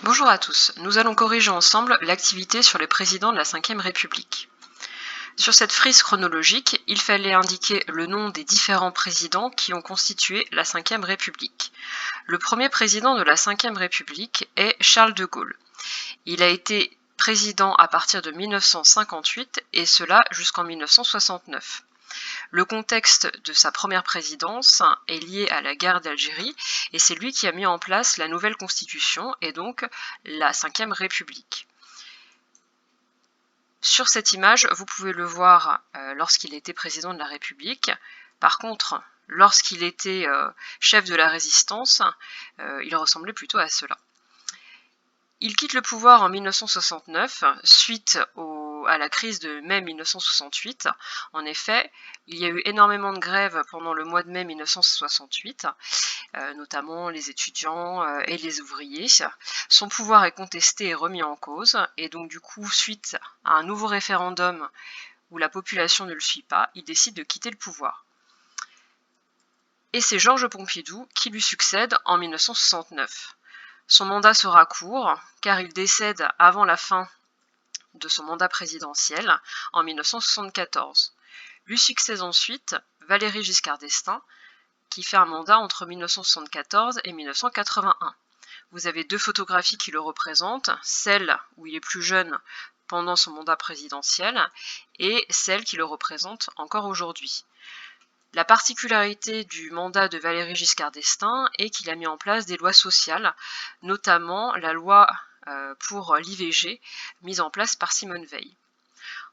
Bonjour à tous, nous allons corriger ensemble l'activité sur les présidents de la Ve République. Sur cette frise chronologique, il fallait indiquer le nom des différents présidents qui ont constitué la Ve République. Le premier président de la Ve République est Charles de Gaulle. Il a été président à partir de 1958 et cela jusqu'en 1969. Le contexte de sa première présidence est lié à la guerre d'Algérie et c'est lui qui a mis en place la nouvelle constitution et donc la Ve République. Sur cette image, vous pouvez le voir lorsqu'il était président de la République. Par contre, lorsqu'il était chef de la résistance, il ressemblait plutôt à cela. Il quitte le pouvoir en 1969 suite à la crise de mai 1968. En effet, il y a eu énormément de grèves pendant le mois de mai 1968, notamment les étudiants et les ouvriers. Son pouvoir est contesté et remis en cause, et donc du coup, suite à un nouveau référendum où la population ne le suit pas, il décide de quitter le pouvoir. Et c'est Georges Pompidou qui lui succède en 1969. Son mandat sera court, car il décède avant la fin de son mandat présidentiel en 1974. Lui succède ensuite Valéry Giscard d'Estaing, qui fait un mandat entre 1974 et 1981. Vous avez deux photographies qui le représentent, celle où il est plus jeune pendant son mandat présidentiel et celle qui le représente encore aujourd'hui. La particularité du mandat de Valéry Giscard d'Estaing est qu'il a mis en place des lois sociales, notamment la loi pour l'IVG, mise en place par Simone Veil.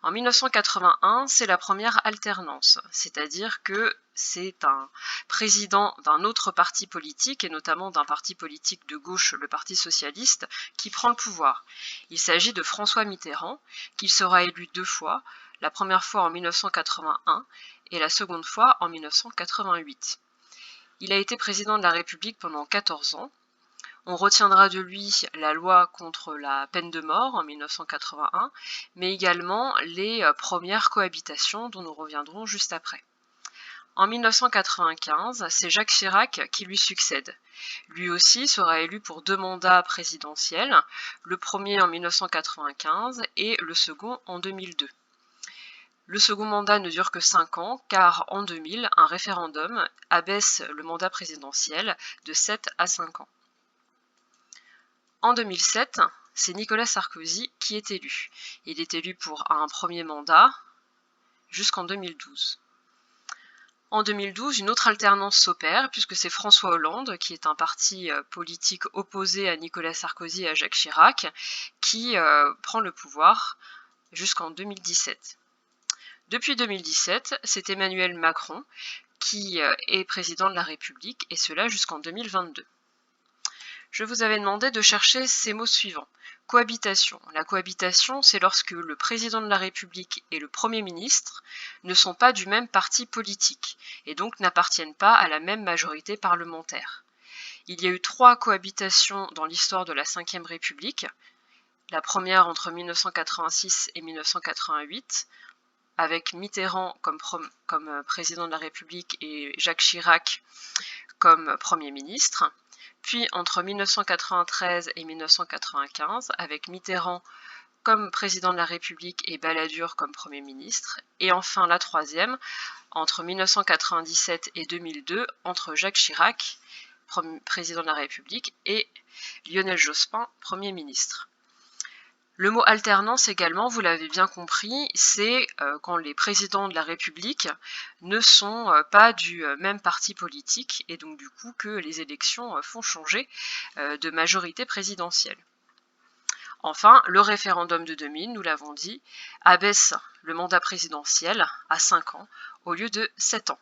En 1981, c'est la première alternance, c'est-à-dire que c'est un président d'un autre parti politique, et notamment d'un parti politique de gauche, le Parti socialiste, qui prend le pouvoir. Il s'agit de François Mitterrand, qui sera élu deux fois, la première fois en 1981 et la seconde fois en 1988. Il a été président de la République pendant 14 ans. On retiendra de lui la loi contre la peine de mort en 1981, mais également les premières cohabitations dont nous reviendrons juste après. En 1995, c'est Jacques Chirac qui lui succède. Lui aussi sera élu pour deux mandats présidentiels, le premier en 1995 et le second en 2002. Le second mandat ne dure que 5 ans, car en 2000, un référendum abaisse le mandat présidentiel de 7 à 5 ans. En 2007, c'est Nicolas Sarkozy qui est élu. Il est élu pour un premier mandat jusqu'en 2012. En 2012, une autre alternance s'opère, puisque c'est François Hollande, qui est un parti politique opposé à Nicolas Sarkozy et à Jacques Chirac, qui prend le pouvoir jusqu'en 2017. Depuis 2017, c'est Emmanuel Macron qui est président de la République, et cela jusqu'en 2022. Je vous avais demandé de chercher ces mots suivants. Cohabitation. La cohabitation, c'est lorsque le président de la République et le Premier ministre ne sont pas du même parti politique, et donc n'appartiennent pas à la même majorité parlementaire. Il y a eu 3 cohabitations dans l'histoire de la Ve République. La première entre 1986 et 1988, avec Mitterrand comme président de la République et Jacques Chirac comme Premier ministre. Puis entre 1993 et 1995, avec Mitterrand comme président de la République et Balladur comme Premier ministre. Et enfin la troisième, entre 1997 et 2002, entre Jacques Chirac, président de la République, et Lionel Jospin, Premier ministre. Le mot alternance également, vous l'avez bien compris, c'est quand les présidents de la République ne sont pas du même parti politique et donc du coup que les élections font changer de majorité présidentielle. Enfin, le référendum de 2000, nous l'avons dit, abaisse le mandat présidentiel à 5 ans au lieu de 7 ans.